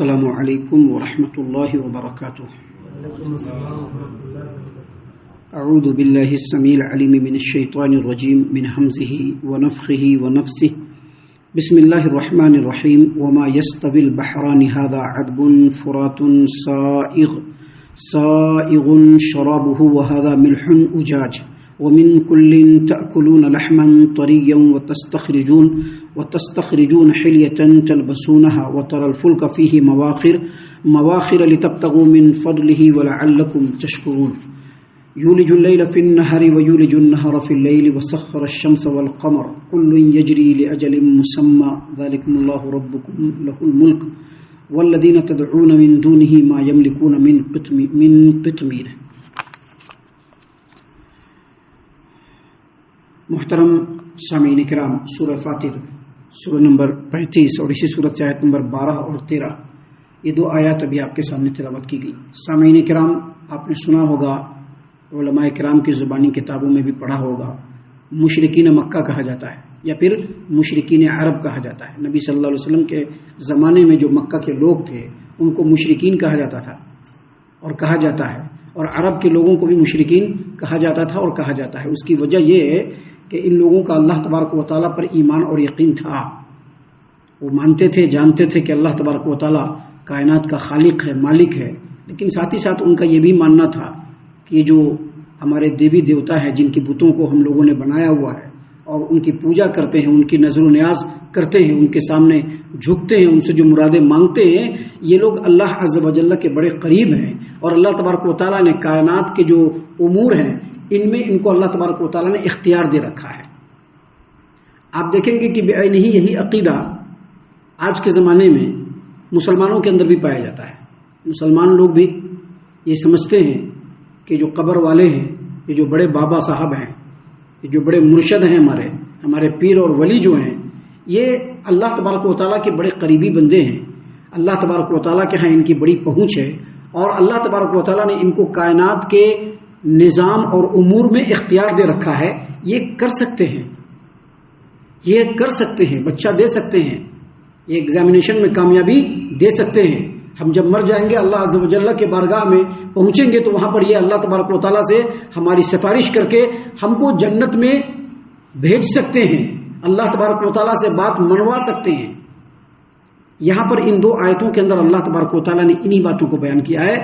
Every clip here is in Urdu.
السلام علیکم ورحمۃ اللہ وبرکاتہ۔ اعوذ باللہ السمیع العلیم من الشیطان الرجیم من حمزہ ونفخہ ونفثہ۔ بسم اللہ الرحمن الرحیم۔ وما يستوي البحران هذا عذب فرات سائغ شرابه وهذا ملح أجاج ومن كل تأكلون لحما طريا وتستخرجون حلية تلبسونها وترى الفلك فيه مواخر لتبتغوا من فضله ولعلكم تشكرون يولج الليل في النهار ويولج النهار في الليل وسخر الشمس والقمر كل يجري لأجل مسمى ذلكم الله ربكم له الملك والذين تدعون من دونه ما يملكون من قطمير۔ محترم سامعین کرام، سورہ فاطر سورہ نمبر 35 اور اسی سورت سے آیت نمبر 12 اور 13، یہ دو آیات ابھی آپ کے سامنے تلاوت کی گئی۔ سامعین کرام، آپ نے سنا ہوگا، علماء کرام کی زبانی کتابوں میں بھی پڑھا ہوگا، مشرکین مکہ کہا جاتا ہے یا پھر مشرکین عرب کہا جاتا ہے۔ نبی صلی اللہ علیہ وسلم کے زمانے میں جو مکہ کے لوگ تھے ان کو مشرکین کہا جاتا تھا اور کہا جاتا ہے، اور عرب کے لوگوں کو بھی مشرکین کہا جاتا تھا اور کہا جاتا ہے۔ اس کی وجہ یہ ہے کہ ان لوگوں کا اللہ تبارک و تعالیٰ پر ایمان اور یقین تھا، وہ مانتے تھے، جانتے تھے کہ اللہ تبارک و تعالیٰ کائنات کا خالق ہے، مالک ہے، لیکن ساتھ ہی ساتھ ان کا یہ بھی ماننا تھا کہ جو ہمارے دیوی دیوتا ہیں جن کی بتوں کو ہم لوگوں نے بنایا ہوا ہے اور ان کی پوجا کرتے ہیں، ان کی نظر و نیاز کرتے ہیں، ان کے سامنے جھکتے ہیں، ان سے جو مرادیں مانگتے ہیں، یہ لوگ اللہ عز و جل کے بڑے قریب ہیں، اور اللہ تبارک و تعالیٰ نے کائنات کے جو امور ہیں ان میں ان کو اللہ تبارک و تعالیٰ نے اختیار دے رکھا ہے۔ آپ دیکھیں گے کہ بعینہ یہی عقیدہ آج کے زمانے میں مسلمانوں کے اندر بھی پایا جاتا ہے۔ مسلمان لوگ بھی یہ سمجھتے ہیں کہ جو قبر والے ہیں، یہ جو بڑے بابا صاحب ہیں، یہ جو بڑے مرشد ہیں، ہمارے پیر اور ولی جو ہیں، یہ اللہ تبارک و تعالیٰ کے بڑے قریبی بندے ہیں۔ اللہ تبارک و تعالیٰ کے ہاں ان کی بڑی پہنچ ہے، اور اللہ تبارک و تعالیٰ نے ان کو کائنات کے نظام اور امور میں اختیار دے رکھا ہے۔ یہ کر سکتے ہیں، یہ کر سکتے ہیں، بچہ دے سکتے ہیں، یہ ایگزامینیشن میں کامیابی دے سکتے ہیں۔ ہم جب مر جائیں گے اللہ عز و جل کے بارگاہ میں پہنچیں گے تو وہاں پر یہ اللہ تبارک و تعالیٰ سے ہماری سفارش کر کے ہم کو جنت میں بھیج سکتے ہیں، اللہ تبارک و تعالیٰ سے بات منوا سکتے ہیں۔ یہاں پر ان دو آیتوں کے اندر اللہ تبارک و تعالیٰ نے انہی باتوں کو بیان کیا ہے،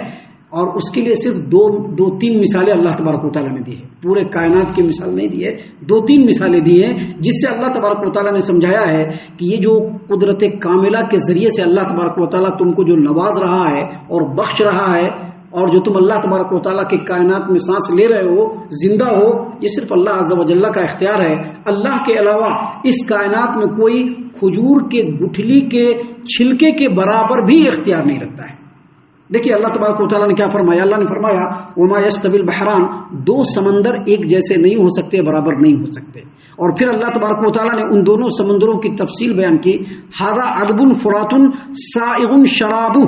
اور اس کے لیے صرف دو تین مثالیں اللہ تبارک و تعالیٰ نے دی ہے، پورے کائنات کی مثال نہیں دی ہے، 2-3 مثالیں دی ہیں جس سے اللہ تبارک و تعالیٰ نے سمجھایا ہے کہ یہ جو قدرت کاملہ کے ذریعے سے اللہ تبارک و تعالیٰ تم کو جو نواز رہا ہے اور بخش رہا ہے، اور جو تم اللہ تبارک و تعالیٰ کے کائنات میں سانس لے رہے ہو، زندہ ہو، یہ صرف اللہ عز و جل کا اختیار ہے۔ اللہ کے علاوہ اس کائنات میں کوئی کھجور کے گٹھلی کے چھلکے کے برابر بھی اختیار نہیں رکھتا ہے۔ دیکھیے اللہ تبارک و تعالیٰ نے کیا فرمایا، اللہ نے فرمایا وما يستوي البحران، 2 سمندر ایک جیسے نہیں ہو سکتے، برابر نہیں ہو سکتے۔ اور پھر اللہ تبارک و تعالیٰ نے ان دونوں سمندروں کی تفصیل بیان کی، ھذا عذب فرات سائغ شرابہ،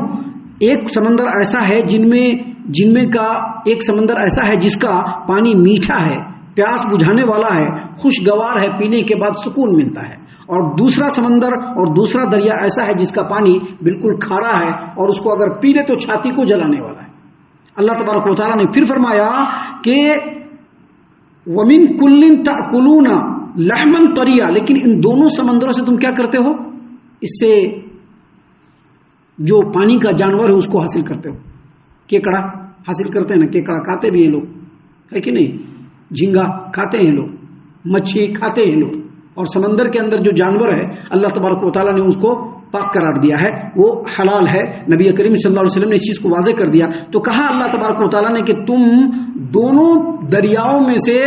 ایک سمندر ایسا ہے جن میں کا ایک سمندر ایسا ہے جس کا پانی میٹھا ہے، پیاس بجھانے والا ہے، خوشگوار ہے، پینے کے بعد سکون ملتا ہے، اور دوسرا سمندر اور دوسرا دریا ایسا ہے جس کا پانی بالکل کھارا ہے اور اس کو اگر پی لے تو چھاتی کو جلانے والا ہے۔ اللہ تبارک و تعالیٰ نے پھر فرمایا کہ وَمِن كُلٍّ تَأْكُلُونَ لَحْمًا طَرِيًّا، لیکن ان دونوں سمندروں سے تم کیا کرتے ہو، اس سے جو پانی کا جانور ہے اس کو حاصل کرتے ہو۔ کیکڑا حاصل کرتے ہیں نا، کیکڑا کھاتے بھی ہیں لوگ، ہے کہ نہیں؟ جھینگا کھاتے ہیں لوگ، مچھلی کھاتے ہیں لوگ، اور سمندر کے اندر جو جانور ہے اللہ تبارک و تعالیٰ نے اس کو پاک قرار دیا ہے، وہ حلال ہے۔ نبی کریم صلی اللہ علیہ وسلم نے اس چیز کو واضح کر دیا۔ تو کہا اللہ تبارک و تعالیٰ نے کہ تم دونوں دریاؤں میں سے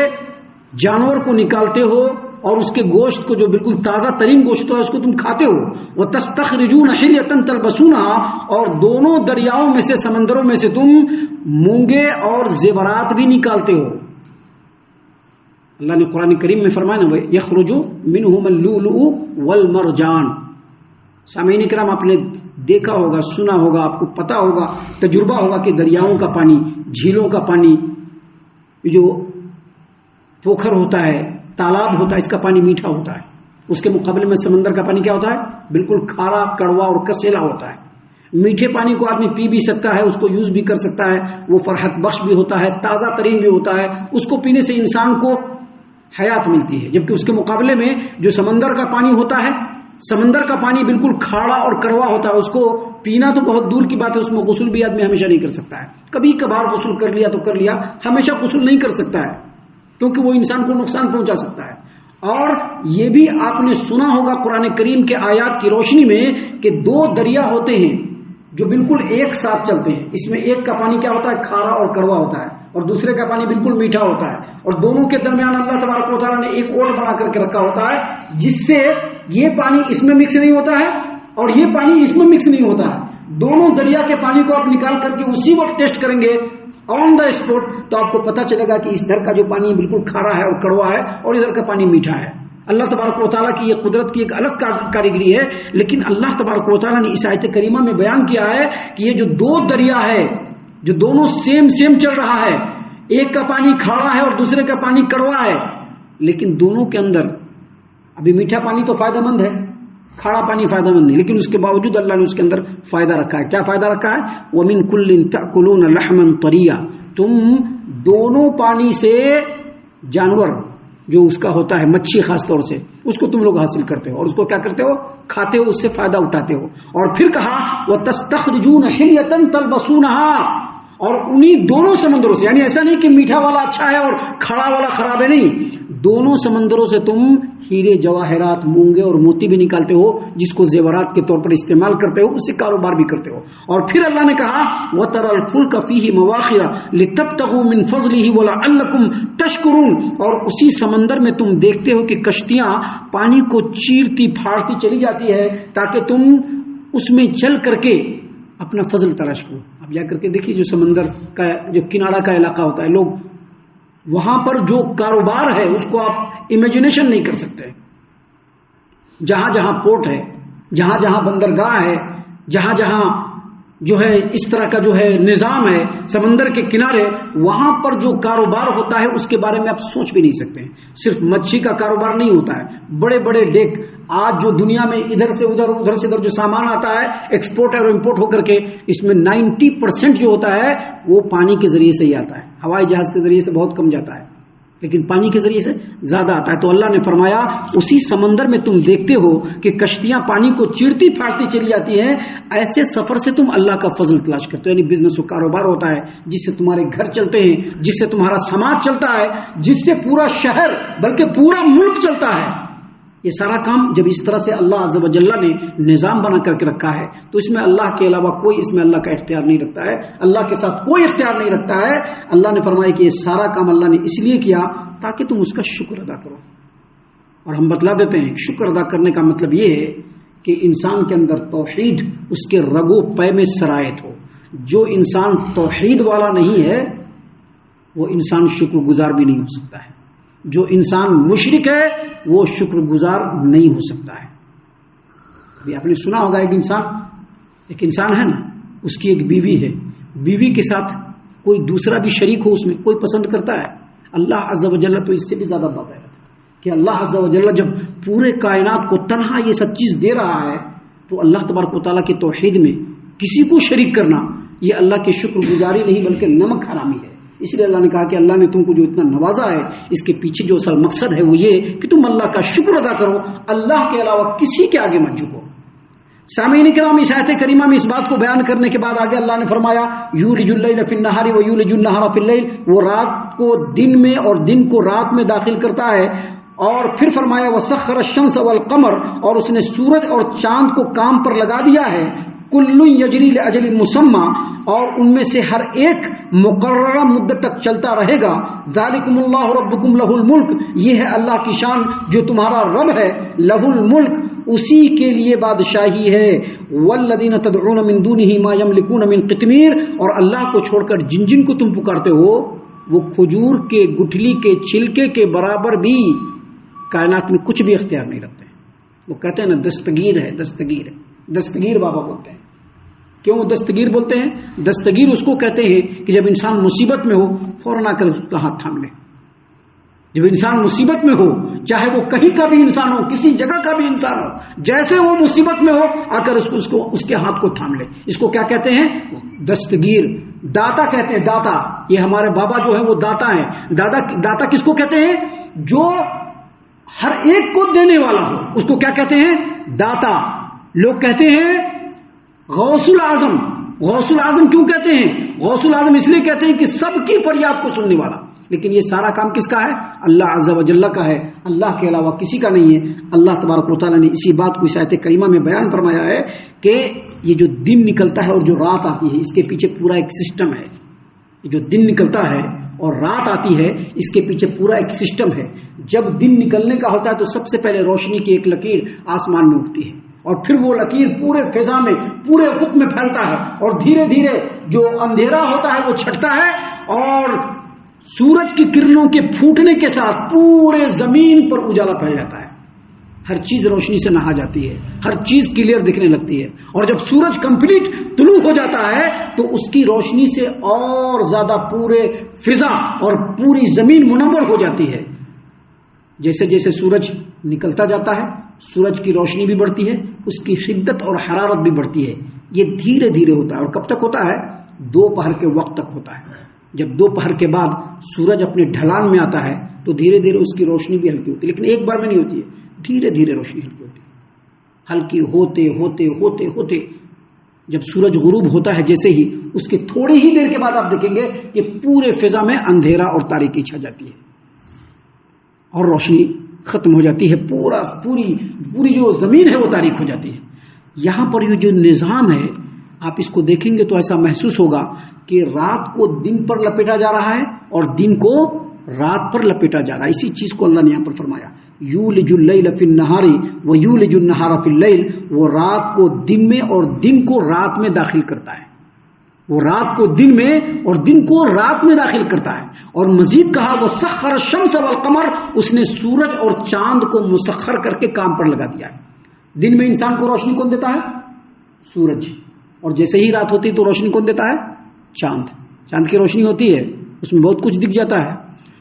جانور کو نکالتے ہو اور اس کے گوشت کو، جو بالکل تازہ ترین گوشت ہے، اس کو تم کھاتے ہو۔ وَتَسْتَخْرِجُونَ حِلْيَةً تَلْبَسُونَهَا، اور دونوں دریاؤں میں سے، سمندروں میں سے تم مونگے اور زیورات بھی نکالتے ہو۔ اللہ نے قرآن کریم میں فرمایا نا یخرج منہم اللؤلؤ والمرجان۔ سامعین کرام، آپ نے دیکھا ہوگا، سنا ہوگا، آپ کو پتا ہوگا، تجربہ ہوگا کہ دریاؤں کا پانی، جھیلوں کا پانی، جو پوکھر ہوتا ہے، تالاب ہوتا ہے، اس کا پانی میٹھا ہوتا ہے، اس کے مقابلے میں سمندر کا پانی کیا ہوتا ہے، بالکل کھارا، کڑوا اور کسیلا ہوتا ہے۔ میٹھے پانی کو آدمی پی بھی سکتا ہے، اس کو یوز بھی کر سکتا ہے، وہ فرحت بخش بھی ہوتا ہے، تازہ ترین بھی ہوتا ہے، اس کو پینے سے انسان کو حیات ملتی ہے. جبکہ اس کے مقابلے میں جو سمندر کا پانی ہوتا ہے، سمندر کا پانی بالکل کھاڑا اور کڑوا ہوتا ہے، اس کو پینا تو بہت دور کی بات ہے، اس میں غسل بھی آدمی ہمیشہ نہیں کر سکتا ہے. کبھی کبھار غسل کر لیا تو کر لیا، ہمیشہ غسل نہیں کر سکتا ہے کیونکہ وہ انسان کو نقصان پہنچا سکتا ہے. اور یہ بھی آپ نے سنا ہوگا قرآن کریم کے آیات کی روشنی میں کہ 2 دریا ہوتے ہیں جو بالکل ایک ساتھ چلتے ہیں. اس میں ایک کا پانی کیا ہوتا ہے؟ کھارا اور کڑوا ہوتا ہے، اور دوسرے کا پانی بالکل میٹھا ہوتا ہے، اور دونوں کے درمیان اللہ تبارک و تعالیٰ نے ایک اور بنا کر کے رکھا ہوتا ہے جس سے یہ پانی اس میں مکس نہیں ہوتا ہے اور یہ پانی اس میں مکس نہیں ہوتا ہے. دونوں دریا کے پانی کو آپ نکال کر کے اسی وقت ٹیسٹ کریں گے آن دا اسپوٹ تو آپ کو پتا چلے گا کہ اس ادھر کا جو پانی بالکل کھارا ہے اور کڑوا ہے اور ادھر کا پانی میٹھا ہے. اللہ تبارک و تعالیٰ کی یہ قدرت کی ایک الگ کاریگری ہے. لیکن اللہ تبارک و تعالیٰ نے اس آیت کریمہ میں بیان کیا ہے کہ یہ جو 2 دریا ہے جو دونوں سیم چل رہا ہے، ایک کا پانی کھاڑا ہے اور دوسرے کا پانی کڑوا ہے، لیکن دونوں کے اندر ابھی میٹھا پانی تو فائدہ مند ہے، کھاڑا پانی فائدہ مند نہیں، لیکن اس کے باوجود اللہ نے اس کے اندر فائدہ رکھا ہے. کیا فائدہ رکھا ہے؟ وَمِن كُلٍّ تَأْكُلُونَ لَحْمًا طَرِيًّا، تم دونوں پانی سے جانور جو اس کا ہوتا ہے مچھی خاص طور سے اس کو تم لوگ حاصل کرتے ہو اور اس کو کیا کرتے ہو؟ کھاتے ہو، اس سے فائدہ اٹھاتے ہو. اور پھر کہا وَتَسْتَخْرِجُونَ حِلْيَةً تَلْبَسُونَهَا، اور انہی دونوں سمندروں سے، یعنی ایسا نہیں کہ میٹھا والا اچھا ہے اور کھڑا والا خراب ہے، نہیں، دونوں سمندروں سے تم ہیرے جواہرات مونگے اور موتی بھی نکالتے ہو جس کو زیورات کے طور پر استعمال کرتے ہو، اس سے کاروبار بھی کرتے ہو. اور پھر اللہ نے کہا وَتَرَى الْفُلْكَ فِيهِ مَوَاخِرَ لِتَبْتَغُوا مِنْ فَضْلِهِ وَلَعَلَّكُمْ تَشْكُرُونَ، اور اسی سمندر میں تم دیکھتے ہو کہ کشتیاں پانی کو چیرتی پھاڑتی چلی جاتی ہے تاکہ تم اس میں چل کر کے اپنا فضل تلاش کرو. اب جا کر کے دیکھیے جو سمندر کا جو کنارہ کا علاقہ ہوتا ہے، لوگ وہاں پر جو کاروبار ہے اس کو آپ امیجنیشن نہیں کر سکتے. جہاں جہاں پورٹ ہے، جہاں جہاں بندرگاہ ہے، جہاں جہاں جو ہے اس طرح کا جو ہے نظام ہے سمندر کے کنارے، وہاں پر جو کاروبار ہوتا ہے اس کے بارے میں آپ سوچ بھی نہیں سکتے. صرف مچھی کا کاروبار نہیں ہوتا ہے، بڑے بڑے ڈیک آج جو دنیا میں ادھر سے ادھر ادھر سے ادھر جو سامان آتا ہے ایکسپورٹ اور امپورٹ ہو کر کے، اس میں 90% جو ہوتا ہے وہ پانی کے ذریعے سے ہی آتا ہے. ہوائی جہاز کے ذریعے سے بہت کم جاتا ہے، لیکن پانی کے ذریعے سے زیادہ آتا ہے. تو اللہ نے فرمایا اسی سمندر میں تم دیکھتے ہو کہ کشتیاں پانی کو چیرتی پھاڑتی چلی جاتی ہیں، ایسے سفر سے تم اللہ کا فضل تلاش کرتے ہو. یعنی بزنس و کاروبار ہوتا ہے جس سے تمہارے گھر چلتے ہیں، جس سے تمہارا سماج چلتا ہے، جس سے پورا شہر بلکہ پورا ملک چلتا ہے. یہ سارا کام جب اس طرح سے اللہ عز و جل نے نظام بنا کر کے رکھا ہے تو اس میں اللہ کے علاوہ کوئی اس میں اللہ کا اختیار نہیں رکھتا ہے، اللہ کے ساتھ کوئی اختیار نہیں رکھتا ہے. اللہ نے فرمایا کہ یہ سارا کام اللہ نے اس لیے کیا تاکہ تم اس کا شکر ادا کرو. اور ہم بتلا دیتے ہیں شکر ادا کرنے کا مطلب یہ ہے کہ انسان کے اندر توحید اس کے رگو پے میں سرایت ہو. جو انسان توحید والا نہیں ہے وہ انسان شکر گزار بھی نہیں ہو سکتا ہے. جو انسان مشرک ہے وہ شکر گزار نہیں ہو سکتا ہے. ابھی آپ نے سنا ہوگا ایک انسان ہے نا، اس کی ایک بیوی ہے، بیوی کے ساتھ کوئی دوسرا بھی شریک ہو اس میں کوئی پسند کرتا ہے. اللہ عز و جل تو اس سے بھی زیادہ باغیرت ہے کہ اللہ عز و جل جب پورے کائنات کو تنہا یہ سب چیز دے رہا ہے تو اللہ تبارک و تعالیٰ کے توحید میں کسی کو شریک کرنا یہ اللہ کی شکر گزاری نہیں بلکہ نمک حرامی ہے. اس لیے اللہ نے کہا کہ اللہ نے تم کو جو اتنا نوازا ہے اس کے پیچھے جو اصل مقصد ہے وہ یہ کہ تم اللہ کا شکر ادا کرو، اللہ کے علاوہ کسی کے آگے مت جھکو. سامعین کرام، اس آیت کریمہ میں اس بات کو بیان کرنے کے بعد آگے اللہ نے فرمایا یولج اللیل فی النہار و یولج النہار فی اللیل، وہ رات کو دن میں اور دن کو رات میں داخل کرتا ہے. اور پھر فرمایا وسخر الشمس والقمر، اور اس نے سورج اور چاند کو کام پر لگا دیا ہے. کل یجری لاجل مسمى، اور ان میں سے ہر ایک مقررہ مدت تک چلتا رہے گا. ذالکم اللہ ربکم لہ الملک، یہ ہے اللہ کی شان جو تمہارا رب ہے. لہ الملک، اسی کے لیے بادشاہی ہے. والذین تدعون من دونہ ما یملکون من قطمیر، اور اللہ کو چھوڑ کر جن جن کو تم پکارتے ہو وہ کھجور کے گٹھلی کے چھلکے کے برابر بھی کائنات میں کچھ بھی اختیار نہیں رکھتے. وہ کہتے ہیں نا دستگیر ہے، دستگیر ہے، دستگیر بابا بولتے ہیں. کیوں دستگیر بولتے ہیں؟ دستگیر اس کو کہتے ہیں کہ جب انسان مصیبت میں ہو فوراً آ کر اس کا ہاتھ تھام لے. جب انسان مصیبت میں ہو، چاہے وہ کہیں کا بھی انسان ہو، کسی جگہ کا بھی انسان ہو، جیسے وہ مصیبت میں ہو آ کر اس کے ہاتھ کو تھام لے. اس کو کیا کہتے ہیں؟ دستگیر، داتا کہتے ہیں. داتا، یہ ہمارے بابا جو ہے وہ داتا ہیں. داتا کس کو کہتے ہیں؟ جو ہر ایک کو دینے والا ہو، اس کو کیا کہتے ہیں؟ داتا. لوگ کہتے ہیں غوث العظم. غوث العظم کیوں کہتے ہیں؟ غوث العظم اس لیے کہتے ہیں کہ سب کی فریاد کو سننے والا. لیکن یہ سارا کام کس کا ہے؟ اللہ عز و جل کا ہے، اللہ کے علاوہ کسی کا نہیں ہے. اللہ تبارک و تعالیٰ نے اسی بات کو اس آیت کریمہ میں بیان فرمایا ہے کہ یہ جو دن نکلتا ہے اور جو رات آتی ہے، اس کے پیچھے پورا ایک سسٹم ہے. یہ جو دن نکلتا ہے اور رات آتی ہے، اس کے پیچھے پورا ایک سسٹم ہے. جب دن نکلنے کا ہوتا ہے تو سب سے پہلے روشنی کی ایک لکیر آسمان میں اٹھتی ہے، اور پھر وہ لکیر پورے فضا میں، پورے افق میں پھیلتا ہے، اور دھیرے دھیرے جو اندھیرا ہوتا ہے وہ چھٹتا ہے، اور سورج کی کرنوں کے پھوٹنے کے ساتھ پورے زمین پر اجالا پھیل جاتا ہے. ہر چیز روشنی سے نہا جاتی ہے، ہر چیز کلیئر دکھنے لگتی ہے. اور جب سورج کمپلیٹ طلوع ہو جاتا ہے تو اس کی روشنی سے اور زیادہ پورے فضا اور پوری زمین منور ہو جاتی ہے. جیسے جیسے سورج نکلتا جاتا ہے، سورج کی روشنی بھی بڑھتی ہے، اس کی شدت اور حرارت بھی بڑھتی ہے. یہ دھیرے دھیرے ہوتا ہے، اور کب تک ہوتا ہے؟ دوپہر کے وقت تک ہوتا ہے. جب دوپہر کے بعد سورج اپنے ڈھلان میں آتا ہے تو دھیرے دھیرے اس کی روشنی بھی ہلکی ہوتی ہے، لیکن ایک بار میں نہیں ہوتی ہے، دھیرے دھیرے روشنی ہلکی ہوتی ہے. ہلکی ہوتے ہوتے ہوتے ہوتے جب سورج غروب ہوتا ہے، جیسے ہی اس کے تھوڑی ہی دیر کے بعد آپ دیکھیں گے کہ پورے فضا میں اندھیرا اور تاریکی چھا جاتی ہے اور روشنی ختم ہو جاتی ہے. پوری جو زمین ہے وہ تاریک ہو جاتی ہے. یہاں پر یہ جو نظام ہے، آپ اس کو دیکھیں گے تو ایسا محسوس ہوگا کہ رات کو دن پر لپیٹا جا رہا ہے اور دن کو رات پر لپیٹا جا رہا ہے. اسی چیز کو اللہ نے یہاں پر فرمایا، یولج اللیل فی النہار ویولج النہار فی اللیل. وہ رات کو دن میں اور دن کو رات میں داخل کرتا ہے. وہ رات کو دن میں اور دن کو رات میں داخل کرتا ہے. اور مزید کہا وسخر الشمس والقمر، اس نے سورج اور چاند کو مسخر کر کے کام پر لگا دیا ہے. دن میں انسان کو روشنی کون دیتا ہے؟ سورج. اور جیسے ہی رات ہوتی ہے تو روشنی کون دیتا ہے؟ چاند. چاند کی روشنی ہوتی ہے، اس میں بہت کچھ دکھ جاتا ہے.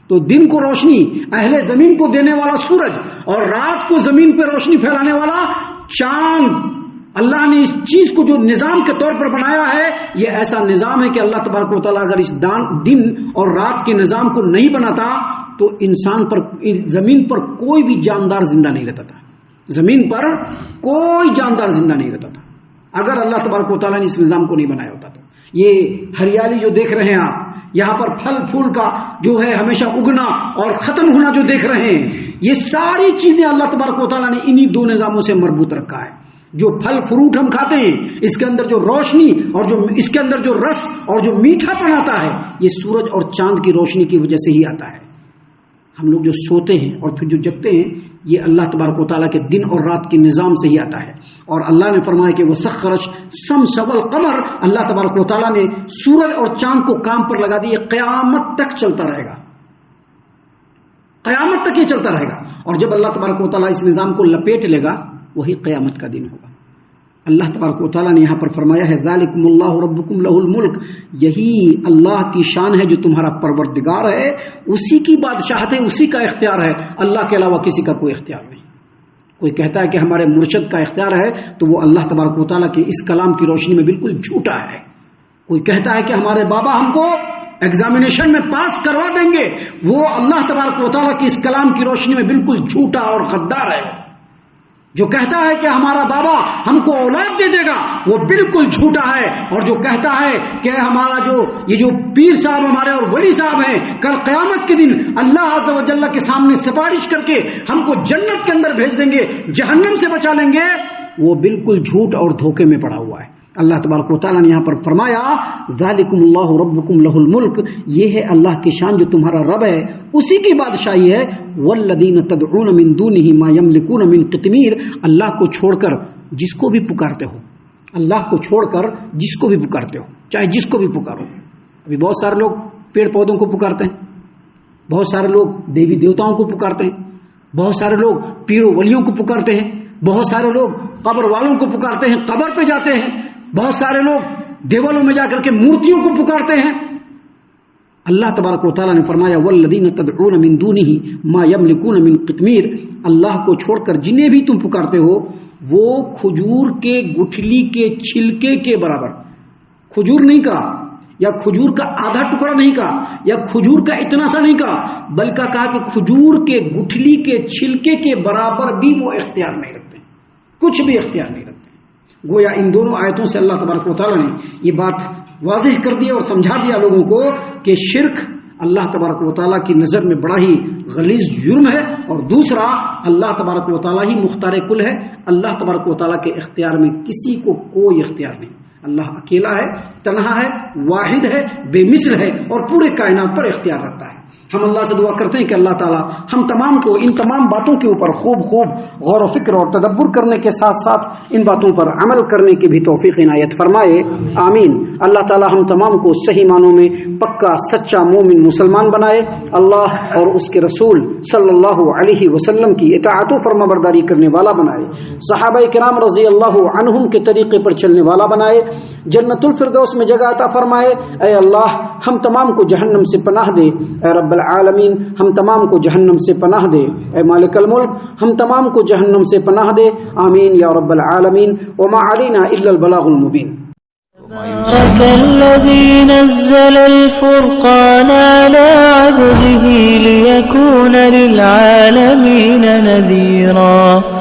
تو دن کو روشنی اہل زمین کو دینے والا سورج، اور رات کو زمین پہ روشنی پھیلانے والا چاند. اللہ نے اس چیز کو جو نظام کے طور پر بنایا ہے، یہ ایسا نظام ہے کہ اللہ تبارک و تعالیٰ اگر اس دن اور رات کے نظام کو نہیں بناتا تو انسان پر، زمین پر کوئی بھی جاندار زندہ نہیں رہتا تھا. زمین پر کوئی جاندار زندہ نہیں رہتا تھا اگر اللہ تبارک و تعالیٰ نے اس نظام کو نہیں بنایا ہوتا. تو یہ ہریالی جو دیکھ رہے ہیں آپ، یہاں پر پھل پھول کا جو ہے ہمیشہ اگنا اور ختم ہونا جو دیکھ رہے ہیں، یہ ساری چیزیں اللہ تبارک و تعالیٰ نے انہی دو نظاموں سے مربوط رکھا ہے. جو پھل فروٹ ہم کھاتے ہیں، اس کے اندر جو روشنی اور جو اس کے اندر جو رس اور جو میٹھا پن آتا ہے، یہ سورج اور چاند کی روشنی کی وجہ سے ہی آتا ہے. ہم لوگ جو سوتے ہیں اور پھر جو جگتے ہیں، یہ اللہ تبارک و تعالیٰ کے دن اور رات کے نظام سے ہی آتا ہے. اور اللہ نے فرمایا کہ وسخر الشمس والقمر، اللہ تبارک و تعالیٰ نے سورج اور چاند کو کام پر لگا دی. قیامت تک چلتا رہے گا، قیامت تک یہ چلتا رہے گا. اور جب اللہ تبارک و تعالیٰ اس نظام کو لپیٹ لے گا، وہی قیامت کا دن ہوگا. اللہ تبارک و تعالیٰ نے یہاں پر فرمایا ہے ذالکم اللہ ربکم لہ الملک، یہی اللہ کی شان ہے جو تمہارا پروردگار ہے، اسی کی بادشاہت ہے، اسی کا اختیار ہے، اللہ کے علاوہ کسی کا کوئی اختیار نہیں. کوئی کہتا ہے کہ ہمارے مرشد کا اختیار ہے تو وہ اللہ تبارک و تعالیٰ کے اس کلام کی روشنی میں بالکل جھوٹا ہے. کوئی کہتا ہے کہ ہمارے بابا ہم کو ایگزامینیشن میں پاس کروا دیں گے، وہ اللہ تبارک و تعالیٰ کی اس کلام کی روشنی میں بالکل جھوٹا اور غدار ہے. جو کہتا ہے کہ ہمارا بابا ہم کو اولاد دے دے گا، وہ بالکل جھوٹا ہے. اور جو کہتا ہے کہ ہمارا یہ جو پیر صاحب ہمارے اور ولی صاحب ہیں، کل قیامت کے دن اللہ عز و جل کے سامنے سفارش کر کے ہم کو جنت کے اندر بھیج دیں گے، جہنم سے بچا لیں گے، وہ بالکل جھوٹ اور دھوکے میں پڑا ہوا ہے. اللہ تبارک و تعالیٰ نے یہاں پر فرمایا ذالکم اللہ ربکم لہ الملک، یہ ہے اللہ کی شان جو تمہارا رب ہے، اسی کی بادشاہی ہے. والذین تدعون من دونہ ما یملکون من قطمیر، اللہ کو چھوڑ کر جس کو بھی پکارتے ہو، اللہ کو چھوڑ کر جس کو بھی پکارتے ہو، چاہے جس کو بھی پکارو. ابھی بہت سارے لوگ پیڑ پودوں کو پکارتے ہیں، بہت سارے لوگ دیوی دیوتاؤں کو پکارتے ہیں، بہت سارے لوگ پیروں ولیوں کو پکارتے ہیں، بہت سارے لوگ قبر والوں کو پکارتے ہیں، قبر پہ جاتے ہیں، بہت سارے لوگ دیوالوں میں جا کر کے مورتیوں کو پکارتے ہیں. اللہ تبارک و تعالیٰ نے فرمایا والذین تدعون من دونہ ما یملکون من قطمیر، اللہ کو چھوڑ کر جنہیں بھی تم پکارتے ہو وہ کھجور کے گٹھلی کے چھلکے کے برابر، کھجور نہیں کہا یا کھجور کا آدھا ٹکڑا نہیں کہا یا کھجور کا اتنا سا نہیں کہا، بلکہ کہا کہ کھجور کے گٹھلی کے چھلکے کے برابر بھی وہ اختیار نہیں رکھتے، کچھ بھی اختیار نہیں رکھتے۔ گویا ان دونوں آیتوں سے اللہ تبارک و تعالیٰ نے یہ بات واضح کر دیا اور سمجھا دیا لوگوں کو کہ شرک اللہ تبارک و تعالیٰ کی نظر میں بڑا ہی غلیظ جرم ہے، اور دوسرا اللہ تبارک و تعالیٰ ہی مختار کل ہے، اللہ تبارک و تعالیٰ کے اختیار میں کسی کو کوئی اختیار نہیں، اللہ اکیلا ہے، تنہا ہے، واحد ہے، بے مثل ہے اور پورے کائنات پر اختیار رکھتا ہے۔ ہم اللہ سے دعا کرتے ہیں کہ اللہ تعالیٰ ہم تمام کو ان تمام باتوں کے اوپر خوب غور و فکر اور تدبر کرنے کے ساتھ ساتھ ان باتوں پر عمل کرنے کی بھی توفیق عنایت فرمائے، آمین۔ اللہ تعالیٰ ہم تمام کو صحیح معنوں میں پکا سچا مومن مسلمان بنائے، اللہ اور اس کے رسول صلی اللہ علیہ وسلم کی اطاعت و فرما برداری کرنے والا بنائے، صحابہ کرام رضی اللہ عنہم کے طریقے پر چلنے والا بنائے، جنت الفردوس میں جگہ عطا فرمائے۔ اے اللہ ہم تمام کو جہنم سے پناہ دے، اے رب العالمین ہم تمام کو جہنم سے پناہ دے، اے مالک الملک ہم تمام کو جہنم سے پناہ دے، آمین یا رب العالمین۔ وما علینا الا البلاغ المبین۔ تبارك الذي نزل الفرقان على عبده ليكون للعالمين نذيرا